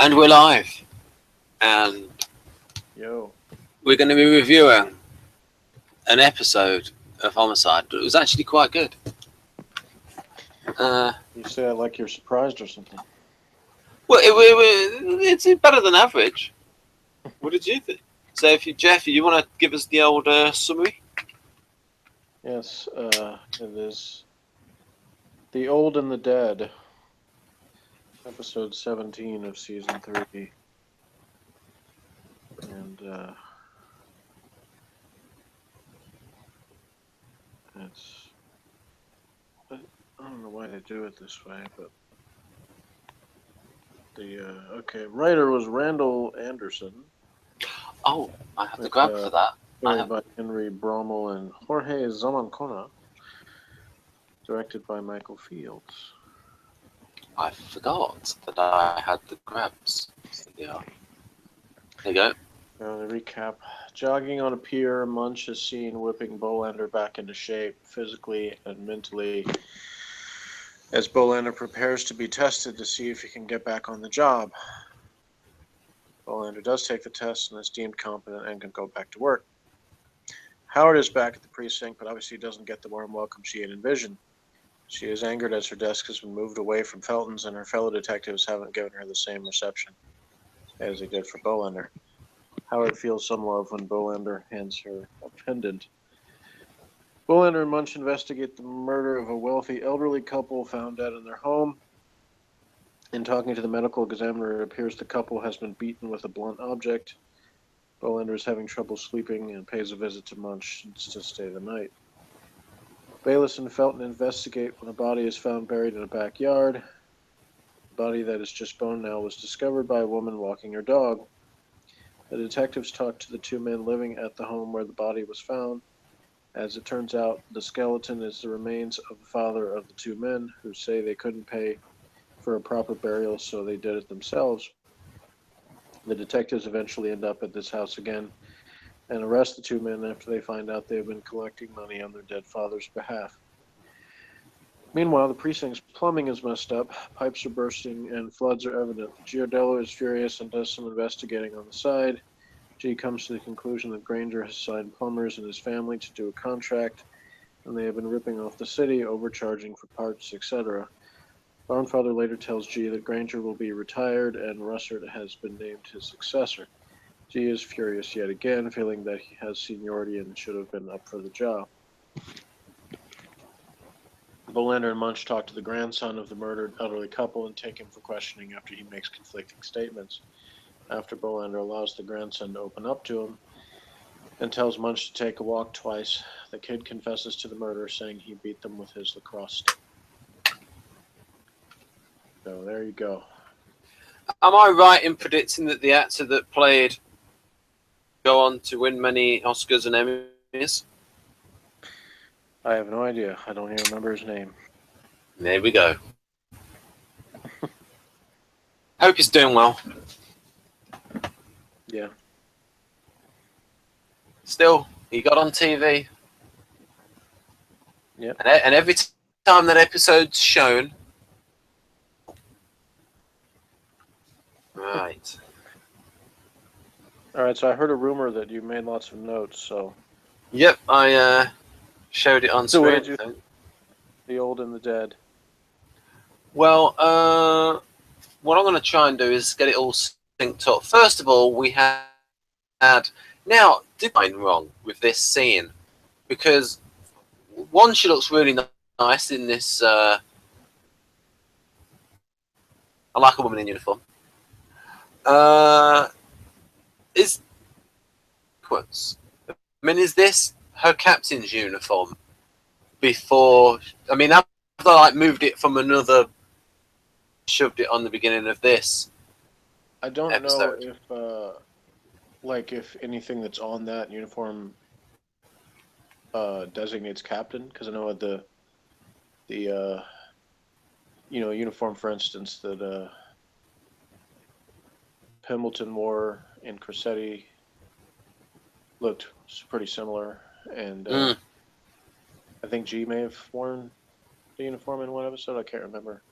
And we're live. And we're going to be reviewing an episode of Homicide. It was actually quite good. You say it like you're surprised or something. Well, it's better than average. What did you think? So, if Jeff, you want to give us the old summary? Yes, it is The Old and the Dead, episode 17 of season 3. And I don't know why they do it this way, but the writer was Randall Anderson. Oh, I have to grab for that. Played by Henry Brommel and Jorge Zamancona. Directed by Michael Fields. I forgot that I had the grabs. Yeah. There you go. The recap. Jogging on a pier, Munch is seen whipping Bolander back into shape, physically and mentally, as Bolander prepares to be tested to see if he can get back on the job. Bolander does take the test and is deemed competent and can go back to work. Howard is back at the precinct, but obviously doesn't get the warm welcome she had envisioned. She is angered as her desk has been moved away from Felton's and her fellow detectives haven't given her the same reception as they did for Bolander. Howard feels some love when Bolander hands her a pendant. Bolander and Munch investigate the murder of a wealthy elderly couple found dead in their home. In talking to the medical examiner, it appears the couple has been beaten with a blunt object. Bolander is having trouble sleeping and pays a visit to Munch to stay the night. Bayliss and Felton investigate when a body is found buried in a backyard. The body that is just bone now was discovered by a woman walking her dog. The detectives talk to the two men living at the home where the body was found. As it turns out, the skeleton is the remains of the father of the two men, who say they couldn't pay for a proper burial, so they did it themselves. The detectives eventually end up at this house again and arrest the two men after they find out they have been collecting money on their dead father's behalf. Meanwhile, the precinct's plumbing is messed up, pipes are bursting, and floods are evident. Giardello is furious and does some investigating on the side. G comes to the conclusion that Granger has signed plumbers and his family to do a contract, and they have been ripping off the city, overcharging for parts, etc. Barnfather later tells G that Granger will be retired and Russert has been named his successor. G is furious yet again, feeling that he has seniority and should have been up for the job. Bolander and Munch talk to the grandson of the murdered elderly couple and take him for questioning after he makes conflicting statements. After Bolander allows the grandson to open up to him and tells Munch to take a walk twice, the kid confesses to the murder, saying he beat them with his lacrosse stick. So there you go. Am I right in predicting that the actor that played go on to win many Oscars and Emmys? I have no idea. I don't even remember his name. There we go. Hope he's doing well. Yeah. Still, he got on TV. Yeah. And every time that episode's shown. Right. All right, so I heard a rumor that you made lots of notes, so... Yep, I showed it on so screen. What did you think? The Old and the Dead. Well, what I'm going to try and do is get it all synced up. First of all, we had... Now, did I wrong with this scene? Because, one, she looks really nice in this... I like a woman in uniform. Is this her captain's uniform before? I mean, after I moved it from another, shoved it on the beginning of this. I don't episode. know if anything that's on that uniform designates captain, because I know the uniform, for instance, that Pembleton wore in Cressetti looked pretty similar, and I think G may have worn the uniform in one episode. I can't remember.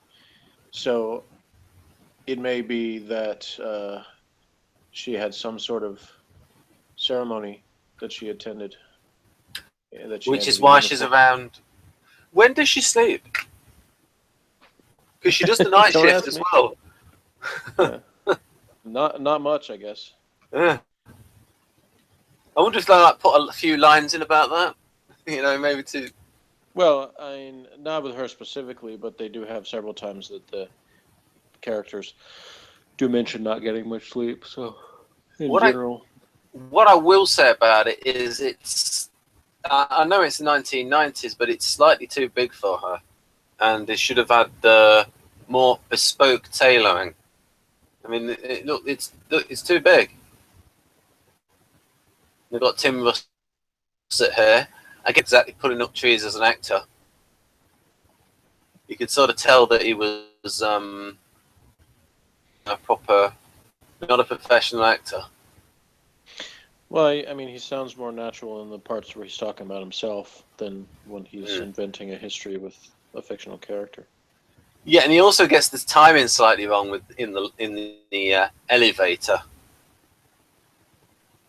So it may be that she had some sort of ceremony that she attended. That she Which had is in why she's uniform. around. When does she sleep? Because she does the night Don't shift ask as me. well. Yeah. Not much, I guess. Yeah. I wonder if they like put a few lines in about that. You know, maybe to. Well, I mean, not with her specifically, but they do have several times that the characters do mention not getting much sleep. So, in general, What I will say about it is it's. I know it's 1990s, but it's slightly too big for her, and they should have had the more bespoke tailoring. I mean, it's too big. They've got Tim Russell here. I get exactly pulling up trees as an actor. You could sort of tell that he was a proper, not a professional actor. well, I mean, he sounds more natural in the parts where he's talking about himself than when he's inventing a history with a fictional character. Yeah, and he also gets the timing slightly wrong with in the elevator.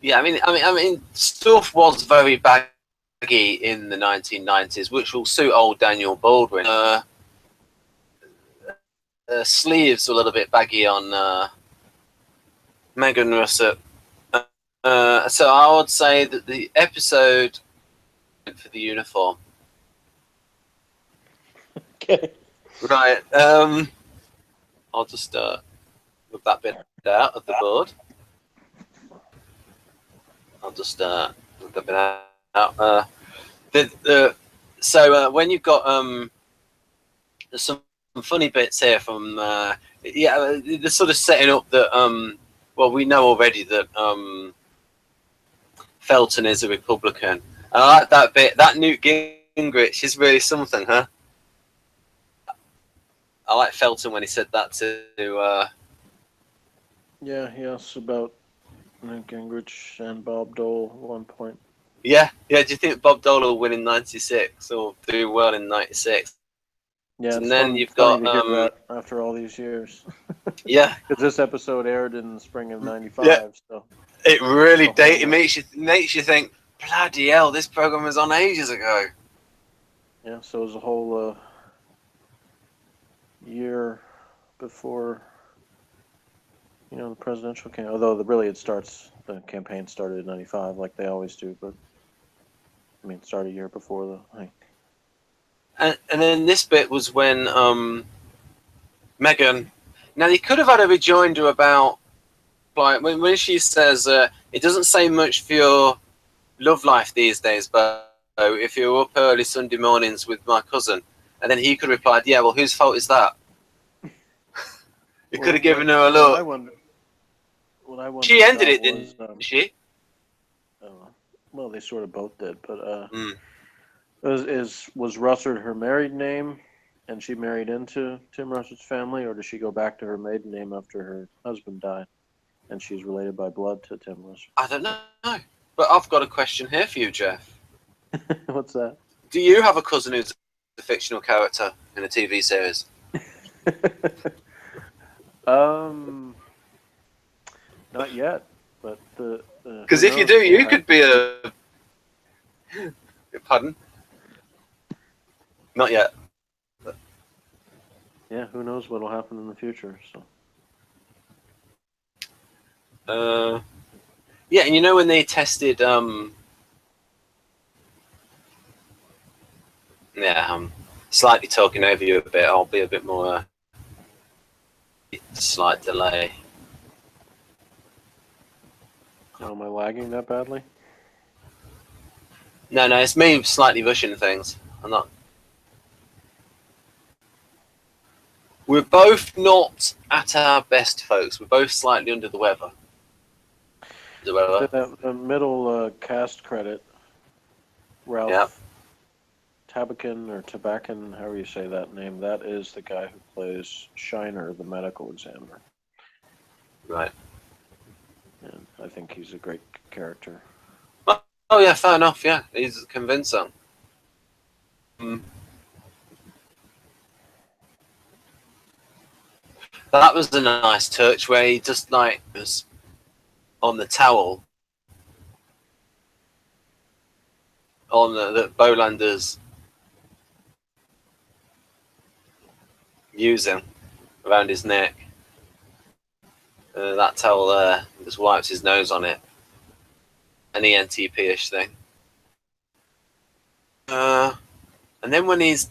Yeah, I mean, stuff was very baggy in the 1990s, which will suit old Daniel Baldwin. Sleeves were a little bit baggy on Megan Russell. So I would say that the episode for the uniform. Okay. Right. I'll just move that bit out of the board. I'll just move that bit out. So when you've got there's some funny bits here from they're sort of setting up that well, we know already that Felton is a Republican. I like that bit. That Newt Gingrich is really something, huh? I like Felton when he said that to. Yeah, yes, about Newt Gingrich and Bob Dole at one point. Yeah. Do you think Bob Dole will win in '96 or do well in '96? Yeah, And it's then you've got funny to hear that after all these years. Yeah, Because this episode aired in the spring of '95, yeah. so It really it makes you think, bloody hell, this program was on ages ago. yeah, so it was a whole year before, the presidential campaign. Although the campaign started in '95, like they always do. But I mean, start a year before the thing. And then this bit was when Megan. Now they could have had a rejoinder about like when she says it doesn't say much for your love life these days, but if you're up early Sunday mornings with my cousin, and then he could reply, yeah, well, whose fault is that? You could have given her a look. What I wonder She ended it, didn't she? Well, they sort of both did, but was Russert her married name, and she married into Tim Russert's family, or does she go back to her maiden name after her husband died, and she's related by blood to Tim Russert? I don't know, but I've got a question here for you, Jeff. What's that? Do you have a cousin who's a fictional character in a TV series? Not yet, but because if you do, you could be a. Pardon? Not yet. But... Yeah, who knows what'll happen in the future? So. Yeah, and when they tested. Yeah, I'm slightly talking over you a bit. I'll be a bit more. Slight delay. Oh, am I lagging that badly? No, it's me slightly rushing things. I'm not. We're both not at our best, folks. We're both slightly under the weather. The middle cast credit, Ralph Tabakin or Tabakin, however you say that name, that is the guy who plays Shiner, the medical examiner. Right. And I think he's a great character. Oh yeah, fair enough. Yeah, he's convincing. That was a nice touch where he just like was on the towel on the Bolander's using around his neck. That towel there, just wipes his nose on it. An ENTP-ish thing. And then when he's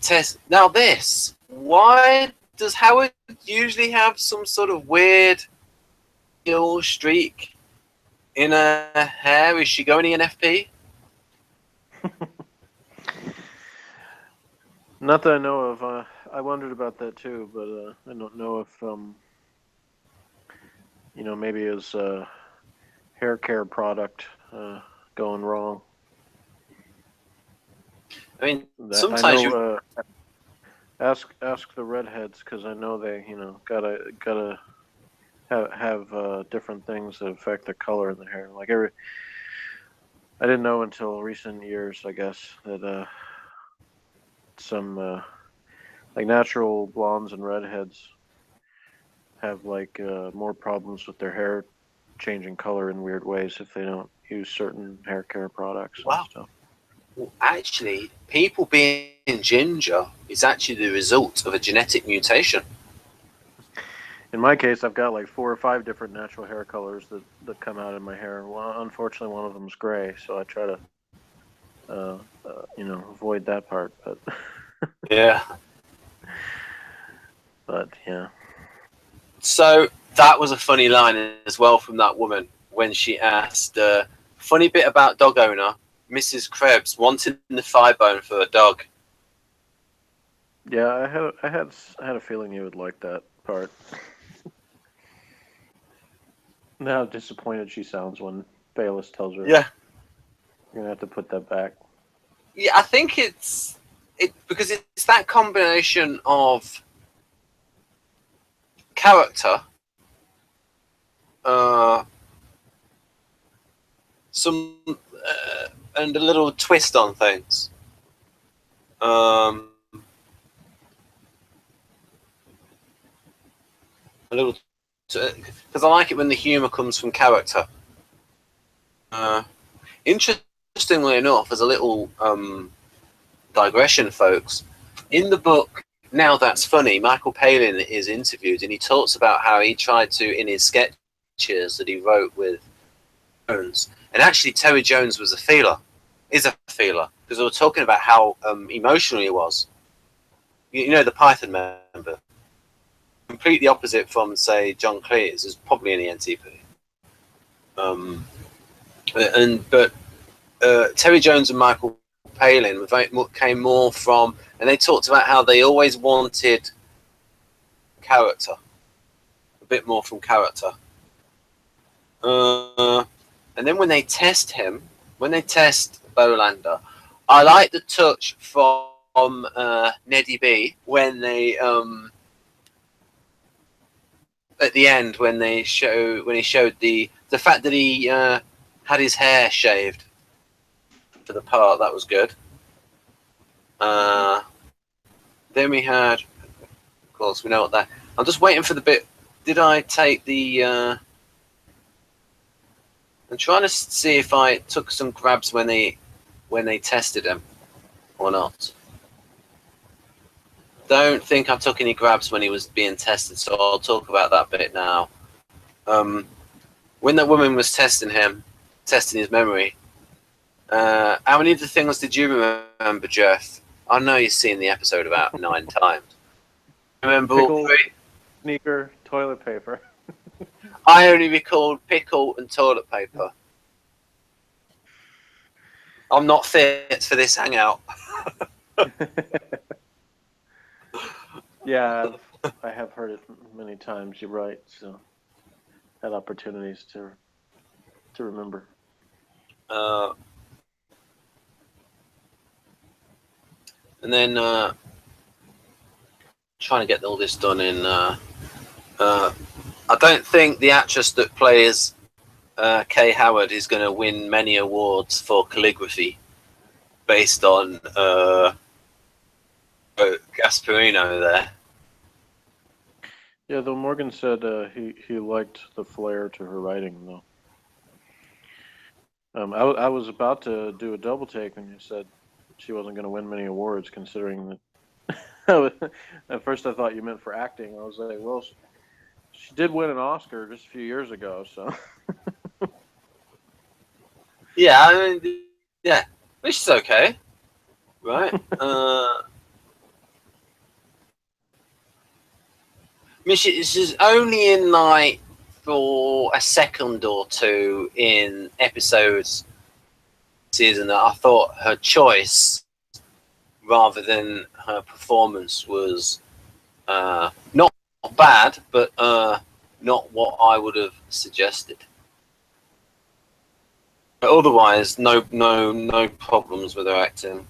now this, why does Howard usually have some sort of weird kill streak in her hair? Is she going ENFP? Not that I know of. I wondered about that too, but I don't know if you know, maybe his hair care product going wrong. I mean, That, sometimes I know, ask the redheads, because I know they, you know, gotta have different things that affect the color of the hair. Like I didn't know until recent years, I guess, that some like natural blondes and redheads have like more problems with their hair changing color in weird ways if they don't use certain hair care products and stuff. Well, actually, people being ginger is actually the result of a genetic mutation. In my case, I've got like 4 or 5 different natural hair colors that come out in my hair. Well, unfortunately, one of them is gray, so I try to, you know, avoid that part. But Yeah. But yeah. So that was a funny line as well from that woman when she asked, funny bit about dog owner, Mrs. Krebs wanting the thigh bone for a dog. Yeah, I had a feeling you would like that part. Now disappointed she sounds when Bayliss tells her, Yeah. you're gonna have to put that back. Yeah, I think it's because it's that combination of character, some and a little twist on things. A little, because I like it when the humour comes from character. Interestingly enough, as a little digression, folks, in the book Now That's Funny, Michael Palin is interviewed and he talks about how he tried to, in his sketches that he wrote with Jones, and actually Terry Jones is a feeler, because they were talking about how emotional he was. You know, the Python member, completely opposite from, say, John Cleese, is probably an ENTP. But Terry Jones and Michael Palin came more from, and they talked about how they always wanted character, a bit more from character. And then when they test him, when they test Bolander, I like the touch from Neddy B when they at the end when he showed the fact that he had his hair shaved for the part. That was good. Then we had, of course, we know what that. I'm just waiting for the bit. Did I take the? I'm trying to see if I took some grabs when they tested him or not. Don't think I took any grabs when he was being tested, so I'll talk about that bit now. When that woman was testing him, testing his memory, how many of the things did you remember, Jeff? I know you've seen the episode about 9 times. Remember all 3? Sneaker, toilet paper. I only recalled pickle and toilet paper. I'm not fit for this hangout. Yeah, I have heard it many times. You're right. So had opportunities to remember. And then trying to get all this done in. I don't think the actress that plays Kay Howard is going to win many awards for calligraphy based on Gasparino there. Yeah, though Morgan said he liked the flair to her writing, though. I was about to do a double take when you said she wasn't going to win many awards, considering that. At first, I thought you meant for acting. I was like, well, she did win an Oscar just a few years ago, so. Yeah, I mean, yeah, which is okay, right? I mean, she's only in like for a second or two in episodes season that I thought her choice rather than her performance was not bad, but not what I would have suggested. But otherwise, no problems with her acting,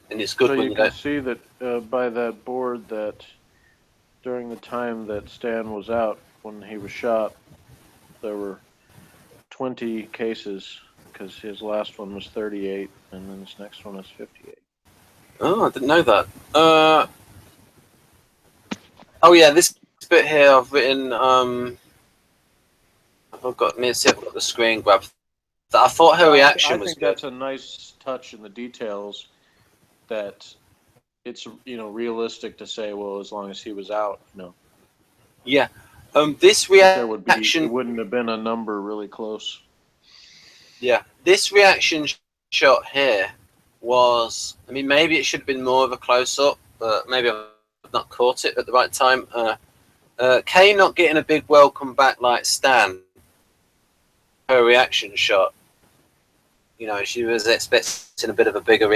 and it's good So when you you can don't. see that by that board that during the time that Stan was out when he was shot, there were 20 cases because his last one was 38 and then this next one is 58. Oh, I didn't know that. Oh yeah, this bit here I've written. I've got the screen grab. I thought her reaction was I think good. that's a nice touch in the details. That it's realistic to say, well, as long as he was out, Yeah. This there would be reaction. it wouldn't have been a number really close. Yeah, this reaction shot here was. I mean, maybe it should have been more of a close up, but maybe I've not caught it at the right time. Kay not getting a big welcome back like Stan. Her reaction shot. You know, she was expecting a bit of a bigger.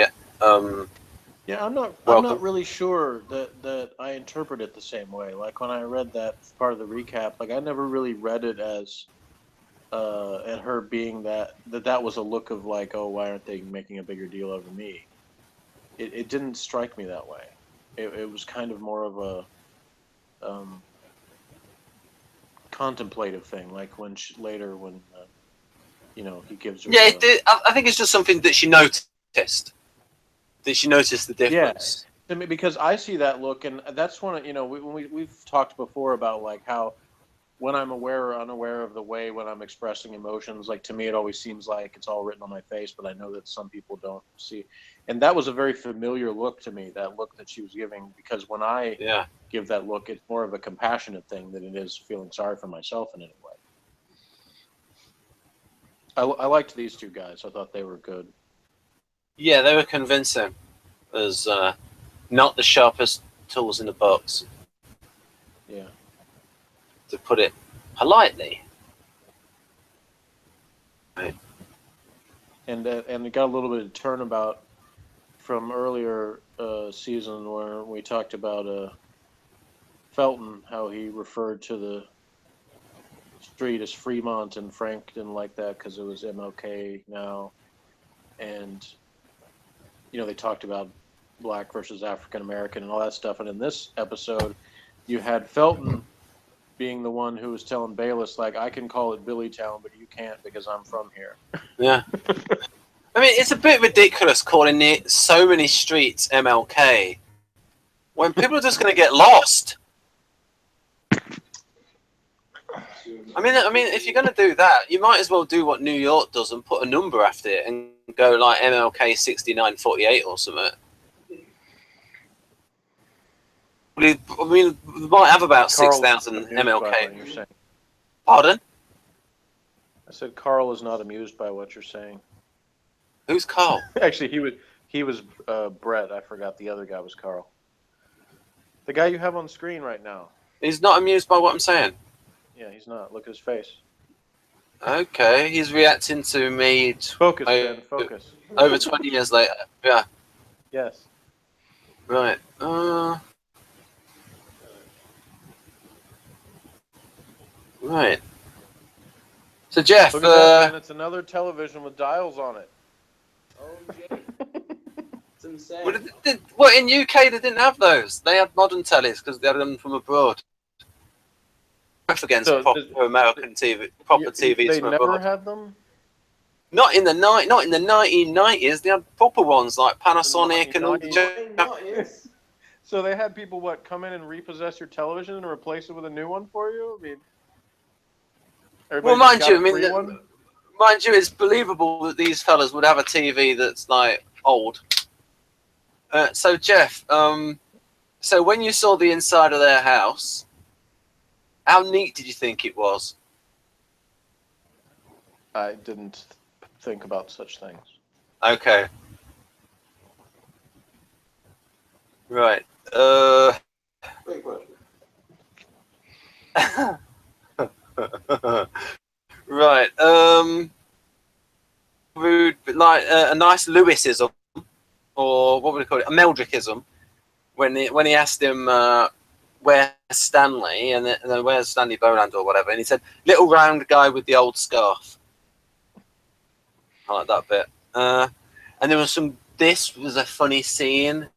Yeah, I'm not really sure that I interpret it the same way. Like when I read that part of the recap, like I never really read it as at her being that was a look of like, oh, why aren't they making a bigger deal over me? It didn't strike me that way. It was kind of more of a contemplative thing, like when later when he gives her. Yeah, it did. I think it's just something that she noticed. That she noticed the difference. Yeah, I mean, because I see that look, and that's one of we've talked before about like how when I'm aware or unaware of the way when I'm expressing emotions, like to me it always seems like it's all written on my face, but I know that some people don't see. And that was a very familiar look to me, that look that she was giving, because when I give that look, it's more of a compassionate thing than it is feeling sorry for myself in any way. I liked these two guys. I thought they were good. Yeah, they were convincing as not the sharpest tools in the box. Yeah. To put it politely. Right. And we got a little bit of turnabout from earlier season where we talked about Felton, how he referred to the street as Fremont, and Frank didn't like that because it was MLK now. And, they talked about black versus African American and all that stuff. And in this episode, you had Felton being the one who was telling Bayliss, like, I can call it Billytown, but you can't because I'm from here. Yeah. I mean, it's a bit ridiculous calling it so many streets MLK when people are just going to get lost. I mean, if you're going to do that, you might as well do what New York does and put a number after it and go like MLK 6948 or something. I mean, we might have about 6,000 MLK. Pardon? I said Carl is not amused by what you're saying. Who's Carl? Actually, he was Brett. I forgot the other guy was Carl. The guy you have on screen right now. He's not amused by what I'm saying? Yeah, he's not. Look at his face. Okay, he's reacting to me. Focus, Ben. Focus. Over 20 years later. Yeah. Yes. Right. Right. So Jeff, look at that, man. It's another television with dials on it. Oh, Jay. It's insane. Well, in UK they didn't have those. They had modern tellies because they had them from abroad. Against proper American TV, proper TVs they from never abroad. had them. Not in the 1990s. They had proper ones like Panasonic and all the. So they had people, what, come in and repossess your television and replace it with a new one for you? I mean, Well, everybody just got a free one? mind you, it's believable that these fellas would have a TV that's like old. So Jeff, so when you saw the inside of their house, how neat did you think it was? I didn't think about such things. Okay. Right. Great question. Right. Rude, but like a nice Lewisism, or what would we call it? A Meldrickism. When he asked him where's Stanley, and then where's Stanley Bolander or whatever, and he said, "Little round guy with the old scarf." I like that bit. And there was some. This was a funny scene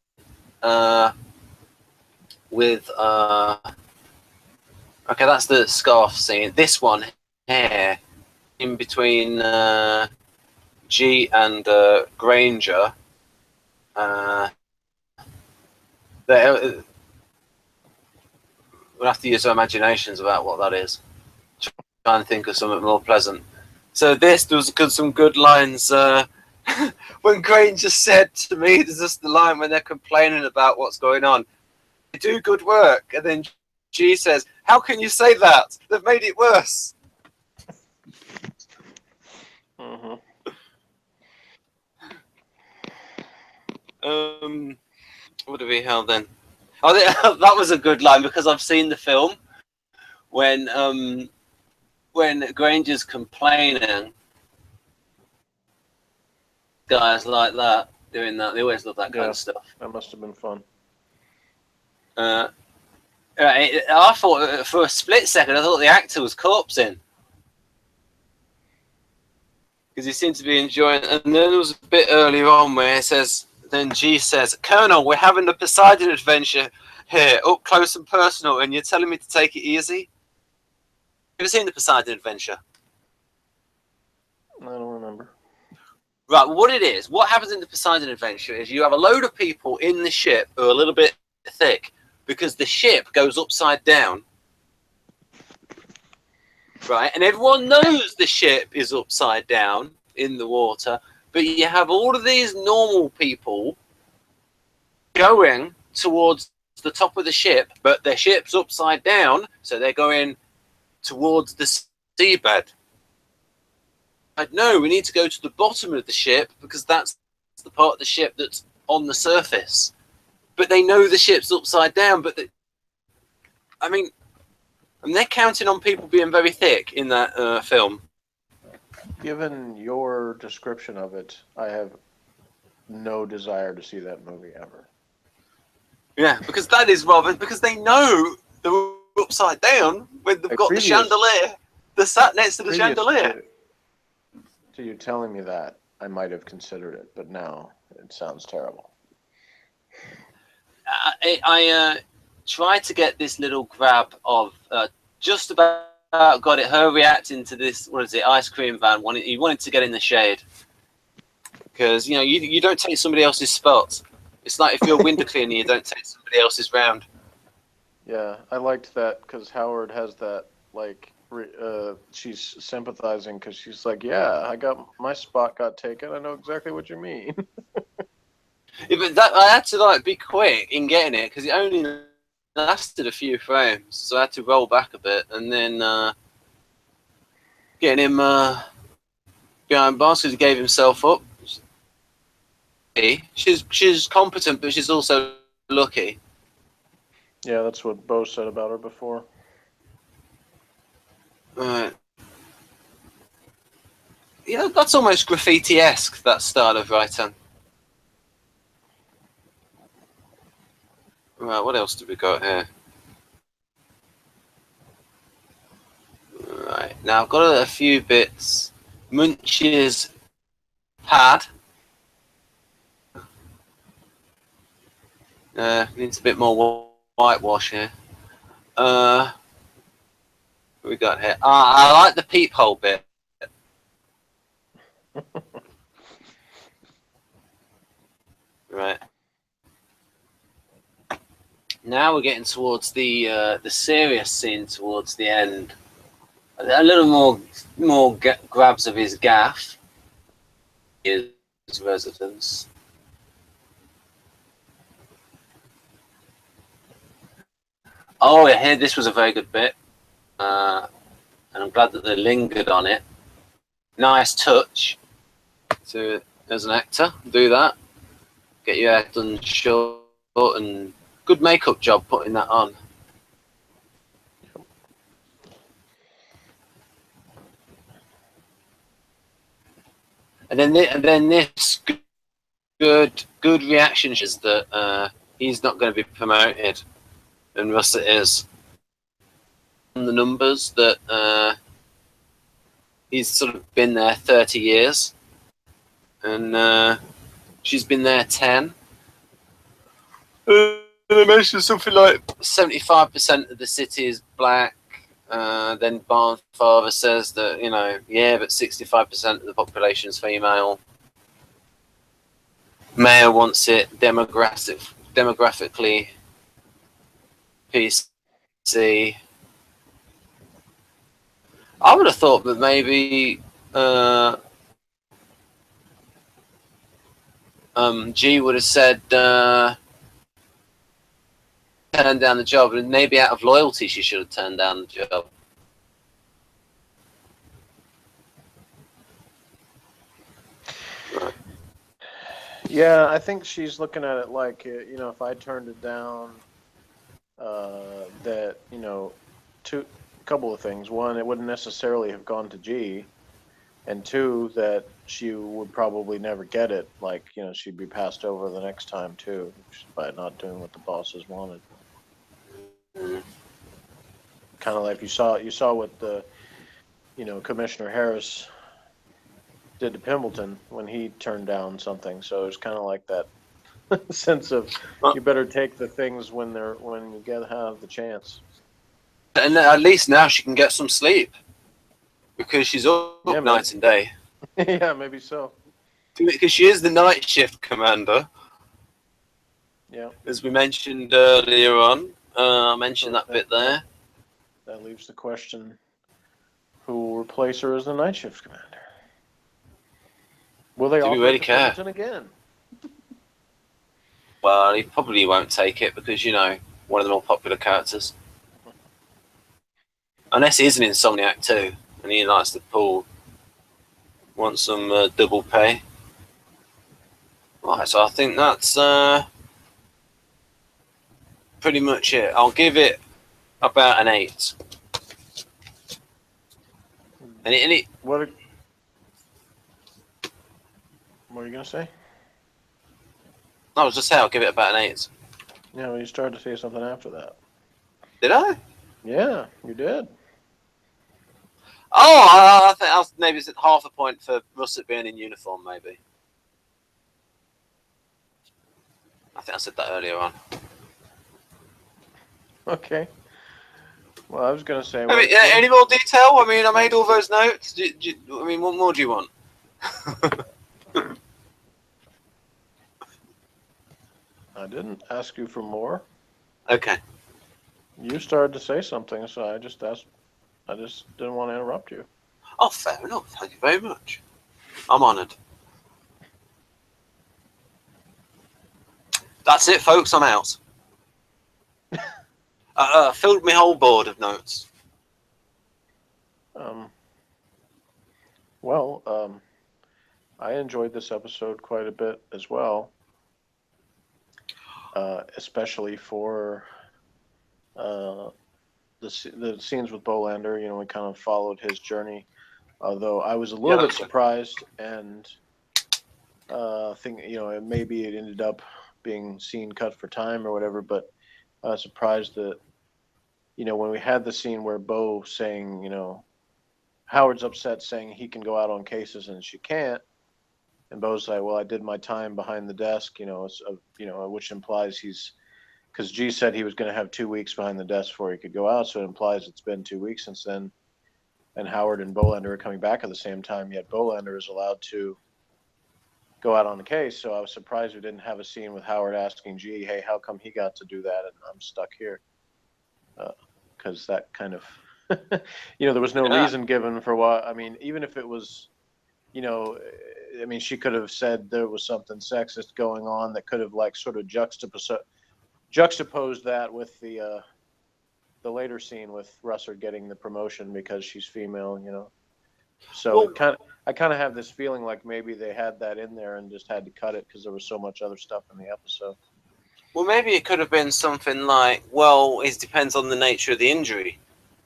with. Okay, that's the scarf scene. This one here, in between G and Granger. We'll have to use our imaginations about what that is. Try and think of something more pleasant. So there was some good lines. When Granger said to me, there's just the line when they're complaining about what's going on. They do good work, and then G says, "How can you say that? They've made it worse." Mm-hmm. What do we have then? Oh, that was a good line because I've seen the film when Granger's complaining. Guys like that doing that, they always love that kind of stuff. That must have been fun. I thought for a split second, I thought the actor was corpsing because he seemed to be enjoying. And then there was a bit earlier on where it says, then G says, "Colonel, we're having a Poseidon adventure here, up close and personal, and you're telling me to take it easy." Have you seen the Poseidon adventure? I don't remember. Right, what it is, what happens in the Poseidon adventure is you have a load of people in the ship who are a little bit thick because the ship goes upside down. Right, and everyone knows the ship is upside down in the water, but you have all of these normal people going towards the top of the ship, but their ship's upside down, so they're going towards the seabed. No, we need to go to the bottom of the ship because that's the part of the ship that's on the surface. But they know the ship's upside down. But and they're counting on people being very thick in that film. Given your description of it, I have no desire to see that movie ever. Yeah, because that is rather because they know they're upside down when they've got the chandelier. They're sat next to the chandelier. To you telling me that, I might have considered it, but now it sounds terrible. I tried to get this little grab of just about got it. Her reacting to this, what is it, ice cream van? He wanted to get in the shade because you don't take somebody else's spot. It's like if you're a window cleaner, you don't take somebody else's round. Yeah, I liked that because Howard has that she's sympathizing because she's like, yeah, my spot got taken. I know exactly what you mean. Yeah, but I had to be quick in getting it because it only lasted a few frames, so I had to roll back a bit and then getting him behind bars because he gave himself up. She's competent, but she's also lucky. Yeah, that's what Bo said about her before. Right. Yeah, that's almost graffiti-esque, that style of writing. Right, what else do we got here? Right, now I've got a few bits. Munch's pad. Needs a bit more whitewash here. What we got here? I like the peephole bit. Right. Now we're getting towards the serious scene towards the end. A little more grabs of his gaff. His residence. Oh, yeah, this was a very good bit. And I'm glad that they lingered on it. Nice touch to, as an actor, do that. Get your hair done short and good makeup job putting that on. And then this good reaction is that he's not going to be promoted, and Russell is. The numbers that he's sort of been there 30 years, and she's been there 10. They mentioned something like 75% of the city is black. Then Barn's father says that, you know, yeah, but 65% of the population is female. Mayor wants it demographically PC. I would have thought that maybe G would have said turn down the job, and maybe out of loyalty she should have turned down the job. Right. Yeah, I think she's looking at it like, you know, if I turned it down, that, you know, a couple of things. One, it wouldn't necessarily have gone to G, and two, that she would probably never get it. Like, you know, she'd be passed over the next time too, by not doing what the bosses wanted. Mm. Kind of like you saw what the, you know, Commissioner Harris did to Pembleton when he turned down something. So it's kind of like that sense of you better take the things when you have the chance. And at least now she can get some sleep because she's up night and day. Yeah, maybe so. Because she is the night shift commander. Yeah. As we mentioned earlier on, I mentioned that bit there. That leaves the question: who will replace her as the night shift commander? Will they offer it to Pembleton again? Well, he probably won't take it because, you know, one of the more popular characters. Unless he's an insomniac too, and he likes to want some double pay. Right, so I think that's pretty much it. I'll give it about an 8. What are you gonna say? I was just saying I'll give it about an 8. Yeah, well, you started to say something after that. Did I? Yeah, you did. Oh, I think I was maybe it's half a point for Russell being in uniform, maybe. I think I said that earlier on. Okay. Well, I was going to say... I mean, any more detail? I mean, I made all those notes. I mean, what more do you want? I didn't ask you for more. Okay. You started to say something, so I just didn't want to interrupt you. Oh, fair enough. Thank you very much. I'm honoured. That's it, folks. I'm out. Filled my whole board of notes. I enjoyed this episode quite a bit as well, especially for the scenes with Bolander. You know, we kind of followed his journey, although I was a little bit surprised and think, you know, maybe it ended up being scene cut for time or whatever, but I was surprised that, you know, when we had the scene where Bo saying, you know, Howard's upset saying he can go out on cases and she can't, and Bo's like, well, I did my time behind the desk, you know, which implies because G said he was going to have 2 weeks behind the desk before he could go out, so it implies it's been 2 weeks since then, and Howard and Bolander are coming back at the same time, yet Bolander is allowed to go out on the case. So I was surprised we didn't have a scene with Howard asking G, hey, how come he got to do that and I'm stuck here? Because that kind of, there was no reason given for why. I mean, even if it was, I mean, she could have said there was something sexist going on that could have like sort of juxtaposed that with the later scene with Russert getting the promotion because she's female. So I kind of have this feeling like maybe they had that in there and just had to cut it because there was so much other stuff in the episode. Well, maybe it could have been something like, well, it depends on the nature of the injury.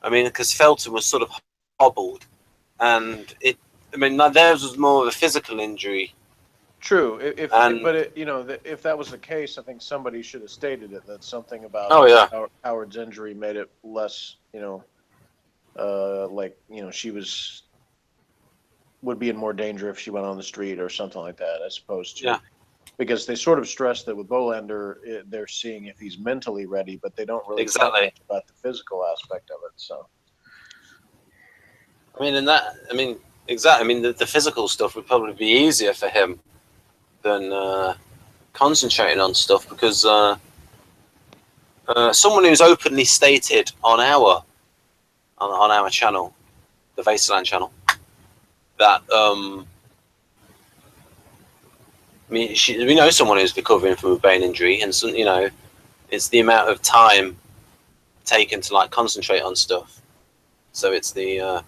I mean, because Felton was sort of hobbled, and theirs was more of a physical injury. True, if that was the case, I think somebody should have stated it. That something about Howard's injury made it less, she would be in more danger if she went on the street or something like that, as opposed to because they sort of stress that with Bolander, they're seeing if he's mentally ready, but they don't really talk much about the physical aspect of it. So, exactly. I mean, the physical stuff would probably be easier for him than concentrating on stuff because someone who's openly stated on our channel, the Wasteland channel, that we know someone who's recovering from a brain injury, and it's the amount of time taken to like concentrate on stuff. So it's the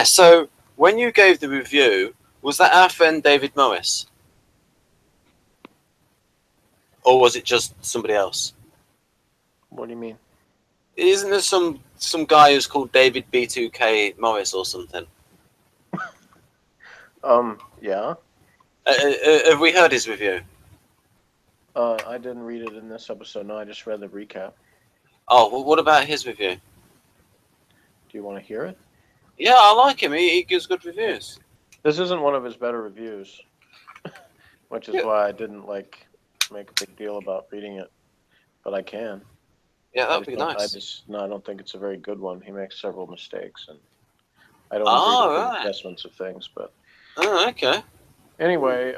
So when you gave the review, was that our friend David Morris, or was it just somebody else? What do you mean? Isn't there some guy who's called David B2K Morris or something? Yeah. Have we heard his review? I didn't read it in this episode. No, I just read the recap. Oh, well, what about his review? Do you want to hear it? Yeah, I like him. He gives good reviews. This isn't one of his better reviews, which is why I didn't make a big deal about reading it, but I can. Yeah, that'd be nice. I don't think it's a very good one. He makes several mistakes, and I don't agree with his assessments of things, but. Oh, okay. Anyway,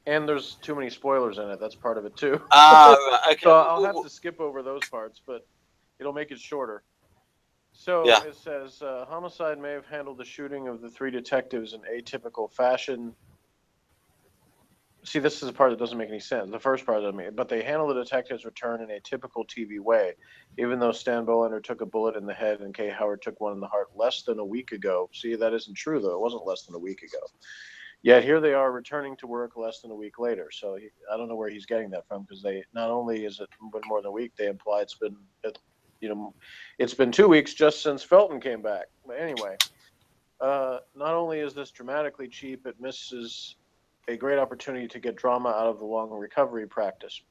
and there's too many spoilers in it. That's part of it too. Okay. So I'll have to skip over those parts, but it'll make it shorter. So it says, Homicide may have handled the shooting of the 3 detectives in atypical fashion. See, this is the part that doesn't make any sense. The first part doesn't make, but they handled the detectives' return in a typical TV way, even though Stan Bolander took a bullet in the head and Kay Howard took one in the heart less than a week ago. See, that isn't true, though. It wasn't less than a week ago. Yet here they are returning to work less than a week later. So I don't know where he's getting that from, because they not only is it been more than a week, they imply it's been 2 weeks just since Felton came back. But anyway, not only is this dramatically cheap, it misses a great opportunity to get drama out of the long recovery practice.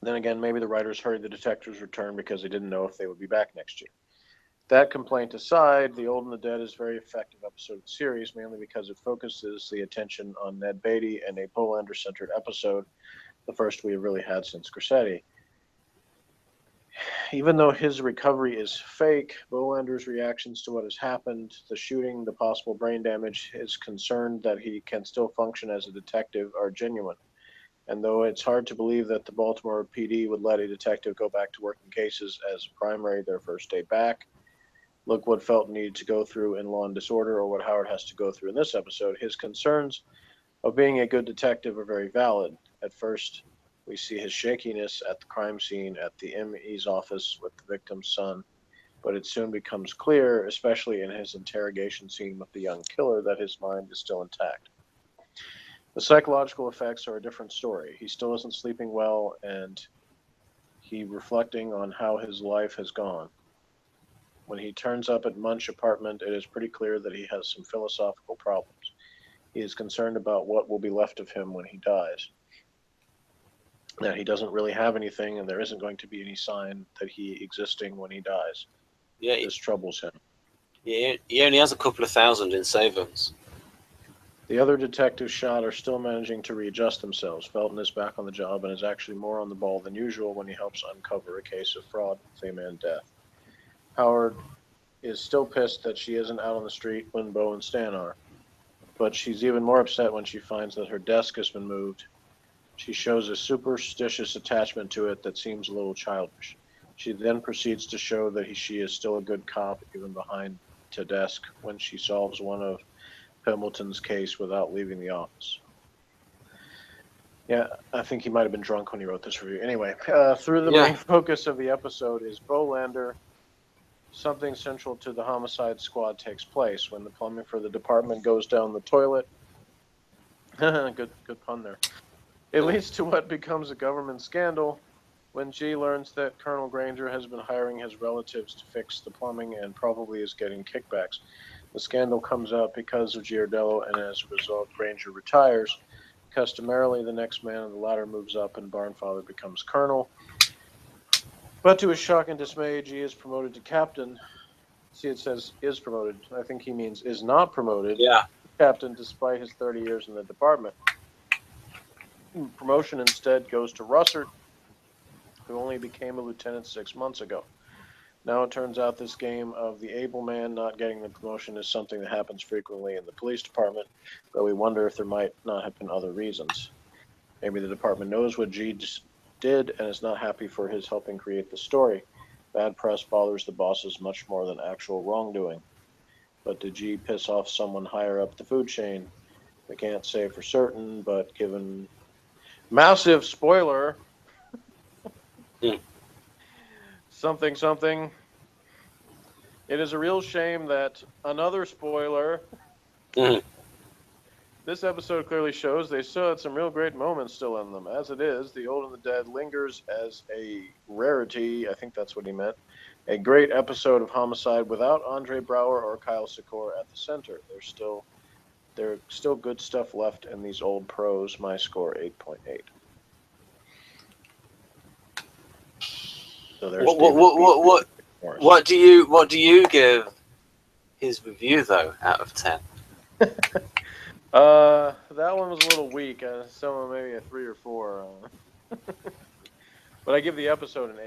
Then again, maybe the writers hurried the detectives' return because they didn't know if they would be back next year. That complaint aside, The Old and the Dead is a very effective episode of the series, mainly because it focuses the attention on Ned Beatty and a Bolander-centered episode, the first we have really had since Grassetti. Even though his recovery is fake, Bolander's reactions to what has happened, the shooting, the possible brain damage, his concern that he can still function as a detective are genuine. And though it's hard to believe that the Baltimore PD would let a detective go back to working cases as primary their first day back, look what Felton needed to go through in Law and Disorder, or what Howard has to go through in this episode. His concerns of being a good detective are very valid. At first, we see his shakiness at the crime scene at the ME's office with the victim's son, but it soon becomes clear, especially in his interrogation scene with the young killer, that his mind is still intact. The psychological effects are a different story. He still isn't sleeping well, and he's reflecting on how his life has gone. When he turns up at Munch apartment, it is pretty clear that he has some philosophical problems. He is concerned about what will be left of him when he dies. That he doesn't really have anything, and there isn't going to be any sign that he existing when he dies. Yeah, this troubles him. Yeah, he only has a couple of thousand in savings. The other detectives shot are still managing to readjust themselves. Felton is back on the job and is actually more on the ball than usual when he helps uncover a case of fraud with a man death. Howard is still pissed that she isn't out on the street when Bo and Stan are. but she's even more upset when she finds that her desk has been moved. She shows a superstitious attachment to it that seems a little childish. She then proceeds to show that she is still a good cop, even behind to desk, when she solves one of Pembleton's case without leaving the office. Yeah, I think he might have been drunk when he wrote this review. Anyway, through the main focus of the episode is Bolander. Something central to the Homicide Squad takes place when the plumbing for the department goes down the toilet. Good pun there. It leads to what becomes a government scandal when G learns that Colonel Granger has been hiring his relatives to fix the plumbing and probably is getting kickbacks. The scandal comes up because of Giardello, and as a result, Granger retires. Customarily, the next man on the ladder moves up and Barnfather becomes colonel. But to his shock and dismay, G is promoted to captain. See, it says is promoted. I think he means is not promoted. Yeah. Captain, despite his 30 years in the department. Promotion instead goes to Russert, who only became a lieutenant 6 months ago. Now it turns out this game of the able man not getting the promotion is something that happens frequently in the police department, but we wonder if there might not have been other reasons. Maybe the department knows what G did and is not happy for his helping create the story. Bad press bothers the bosses much more than actual wrongdoing. But did G piss off someone higher up the food chain? We can't say for certain, but given massive spoiler, something. It is a real shame that another spoiler. This episode clearly shows they still had some real great moments still in them. As it is, The Old and the Dead lingers as a rarity. I think that's what he meant. A great episode of Homicide without Andre Braugher or Kyle Secor at the center. There's still good stuff left in these old pros. My score 8.8. So there's what do you give his review though out of 10? That one was a little weak. Someone maybe a 3 or 4. But I give the episode an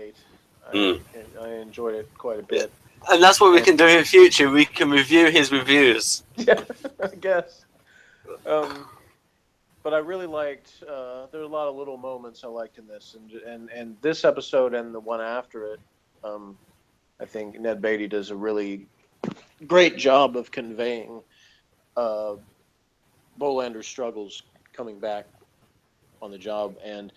8. I enjoyed it quite a bit. And that's what we can do in future. We can review his reviews. Yeah, I guess. But I really liked. There were a lot of little moments I liked in this, and this episode and the one after it. I think Ned Beatty does a really great job of conveying Bolander's struggles coming back on the job. And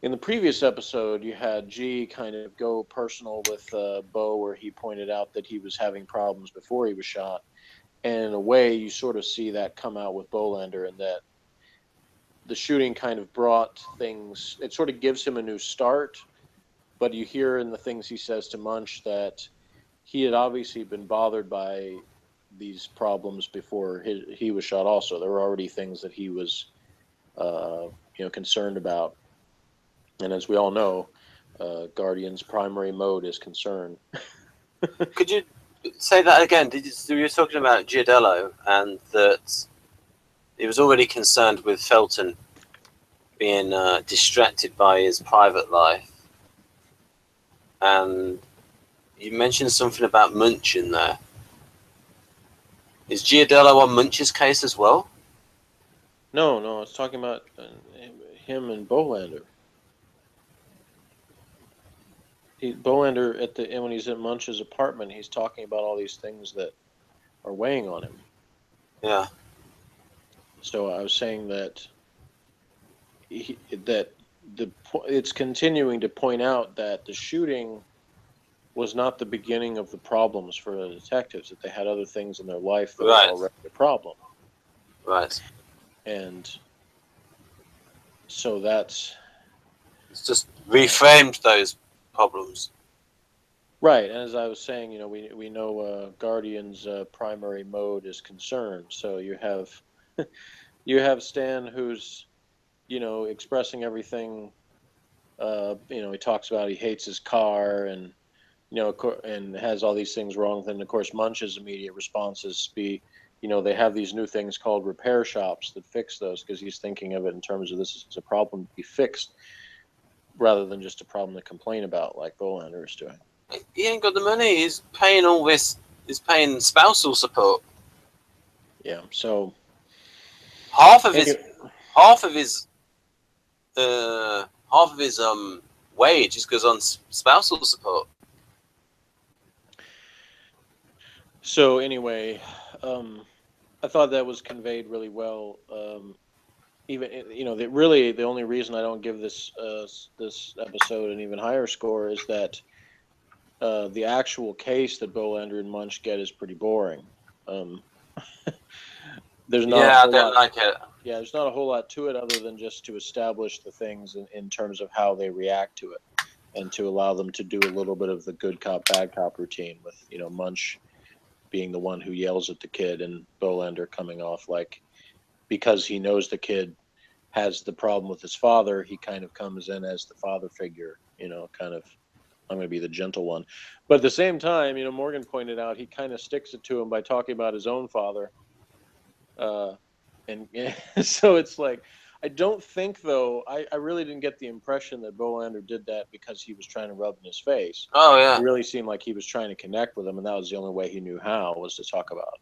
in the previous episode, you had G kind of go personal with Bo, where he pointed out that he was having problems before he was shot. And in a way, you sort of see that come out with Bolander, and that the shooting kind of brought things. It sort of gives him a new start. But you hear in the things he says to Munch that he had obviously been bothered by these problems before he was shot also. There were already things that he was concerned about. And as we all know, Guardian's primary mode is concern. Could you say that again? You were talking about Giardello and that he was already concerned with Felton being distracted by his private life. And you mentioned something about Munch in there. Is Giardello on Munch's case as well? No, I was talking about him and Bolander. Bolander when he's at Munch's apartment, he's talking about all these things that are weighing on him. Yeah. So I was saying that it's continuing to point out that the shooting was not the beginning of the problems for the detectives, that they had other things in their life that were already a problem. Right. And so it's just reframed those problems. Right. And as I was saying, we know Guardian's primary mode is concern. So you have Stan who's expressing everything. He talks about he hates his car and and has all these things wrong with him. Of course, Munch's immediate responses be, they have these new things called repair shops that fix those, because he's thinking of it in terms of this is a problem to be fixed rather than just a problem to complain about like Bolander is doing. He ain't got the money. He's paying all this. He's paying spousal support. Yeah. So half of his wage just goes on spousal support. So anyway, I thought that was conveyed really well. Even really the only reason I don't give this episode an even higher score is that the actual case that Bolander and Munch get is pretty boring. There's not I don't like it. Yeah, there's not a whole lot to it other than just to establish the things in terms of how they react to it, and to allow them to do a little bit of the good cop, bad cop routine with, Munch being the one who yells at the kid, and Bolander coming off like, because he knows the kid has the problem with his father, he kind of comes in as the father figure, kind of, I'm going to be the gentle one. But at the same time, Morgan pointed out, he kind of sticks it to him by talking about his own father. And so it's like, I don't think, though, I really didn't get the impression that Bolander did that because he was trying to rub in his face. Oh, yeah. It really seemed like he was trying to connect with him, and that was the only way he knew how, was to talk about,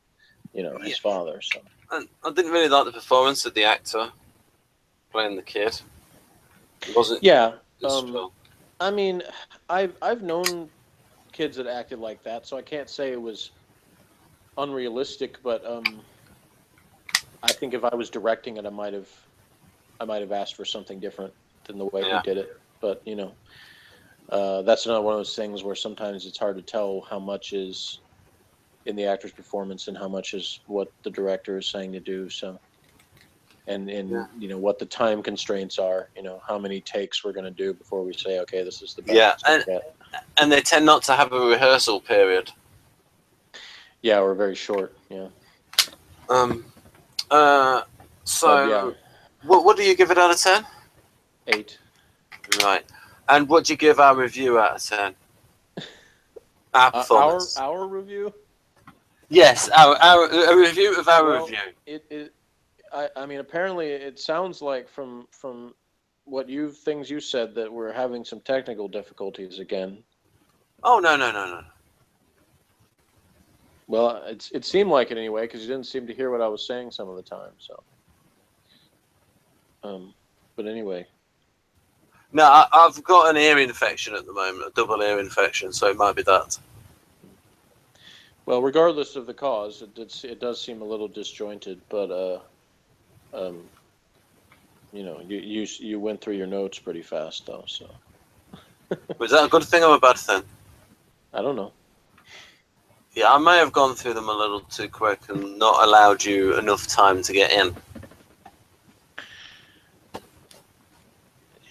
his father. So I didn't really like the performance of the actor playing the kid. It wasn't. Yeah. Well. I mean, I've known kids that acted like that, so I can't say it was unrealistic, but I think if I was directing it, I might have asked for something different than the way he did it. But that's another one of those things where sometimes it's hard to tell how much is in the actor's performance and how much is what the director is saying to do. So, and what the time constraints are. How many takes we're going to do before we say, okay, this is the best. Yeah, and they tend not to have a rehearsal period. Yeah, we're very short. Yeah. So, what do you give it out of 10? 8. Right. And what do you give our review out of 10? Our performance. Our review? Yes, a review of our review. I mean, apparently it sounds like from what things you said that we're having some technical difficulties again. Oh, no. Well, it seemed like it anyway, because you didn't seem to hear what I was saying some of the time. So, but anyway. No, I've got an ear infection at the moment, a double ear infection, so it might be that. Well, regardless of the cause, it does seem a little disjointed, but you went through your notes pretty fast, though. So, was that a good thing or a bad thing? I don't know. Yeah, I may have gone through them a little too quick and not allowed you enough time to get in.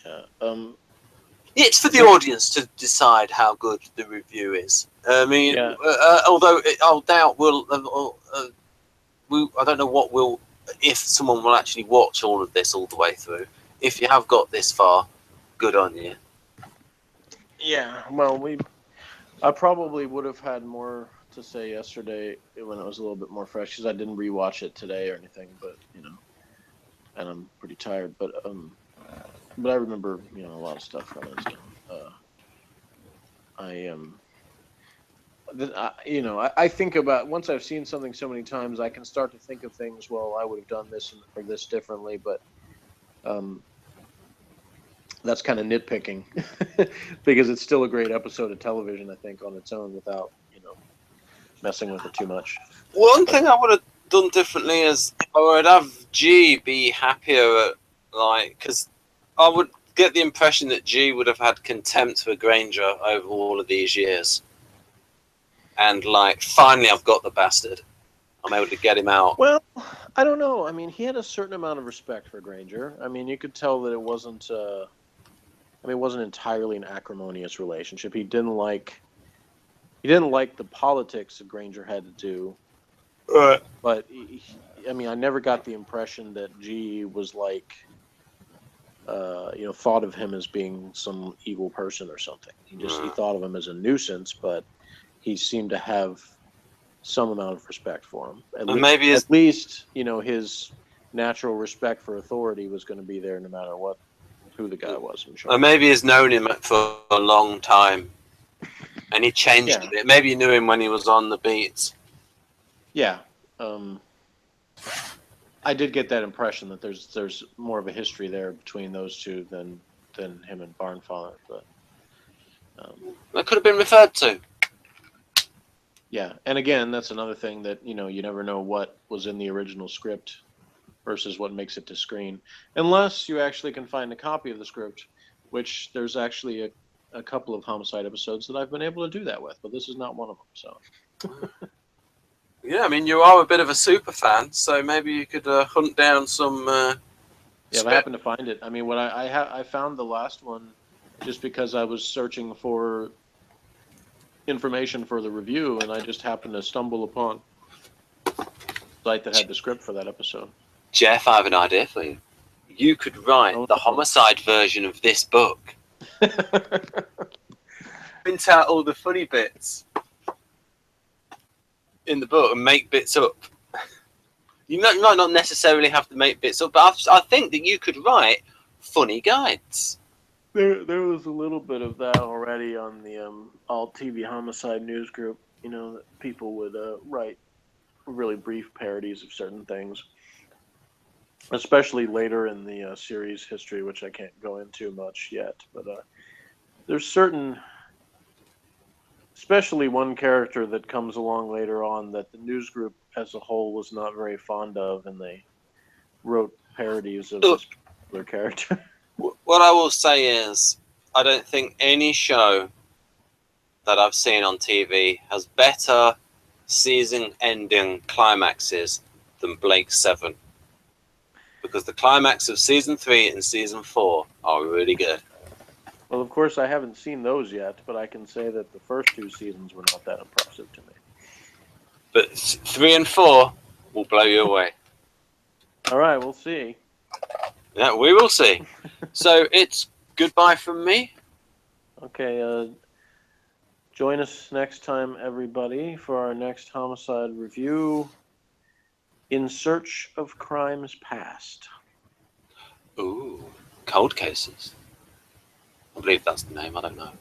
Yeah. It's for the audience to decide how good the review is. I mean, although I'll doubt I don't know if someone will actually watch all of this all the way through. If you have got this far, good on you. Yeah. Well, I probably would have had more to say yesterday when it was a little bit more fresh, because I didn't rewatch it today or anything, but and I'm pretty tired, but I remember a lot of stuff from it. So, I think about, once I've seen something so many times, I can start to think of things. Well, I would have done this or this differently, but that's kind of nitpicking because it's still a great episode of television, I think, on its own, without messing with it too much. One thing I would have done differently is I would have G be happier because I would get the impression that G would have had contempt for Granger over all of these years. And finally I've got the bastard. I'm able to get him out. Well, I don't know. I mean, he had a certain amount of respect for Granger. I mean, you could tell that it wasn't it wasn't entirely an acrimonious relationship. He didn't like the politics that Granger had to do. Right. But I never got the impression that G was thought of him as being some evil person or something. He thought of him as a nuisance, but he seemed to have some amount of respect for him. At least his natural respect for authority was going to be there no matter who the guy was. I'm sure. Or maybe he's known him for a long time, and he changed a bit. Maybe you knew him when he was on the beats. Yeah. I did get that impression that there's more of a history there between those two than him and Barnfather, but that could have been referred to. yeah. And again, that's another thing that you never know what was in the original script versus what makes it to screen, unless you actually can find a copy of the script, which there's actually a couple of Homicide episodes that I've been able to do that with, but this is not one of them. So. Yeah, I mean, you are a bit of a super fan, so maybe you could hunt down some. Yeah, if I happen to find it. I mean, what I found the last one just because I was searching for information for the review, and I just happened to stumble upon a site that had the script for that episode. Jeff, I have an idea for you. You could write the Homicide version of this book. Print out all the funny bits in the book and make bits up. You might not necessarily have to make bits up, but I think that you could write funny guides. There was a little bit of that already on the Alt TV Homicide news group. That people would write really brief parodies of certain things, especially later in the series history, which I can't go into much yet. But there's certain, especially one character that comes along later on that the news group as a whole was not very fond of, and they wrote parodies of this particular character. What I will say is, I don't think any show that I've seen on TV has better season-ending climaxes than Blake 7. Because the climax of Season 3 and Season 4 are really good. Well, of course, I haven't seen those yet, but I can say that the first two seasons were not that impressive to me. But 3 and 4 will blow you away. All right, we'll see. Yeah, we will see. So it's goodbye from me. Okay, join us next time, everybody, for our next Homicide review, In Search of Crimes Past. Ooh, Cold Cases. I believe that's the name, I don't know.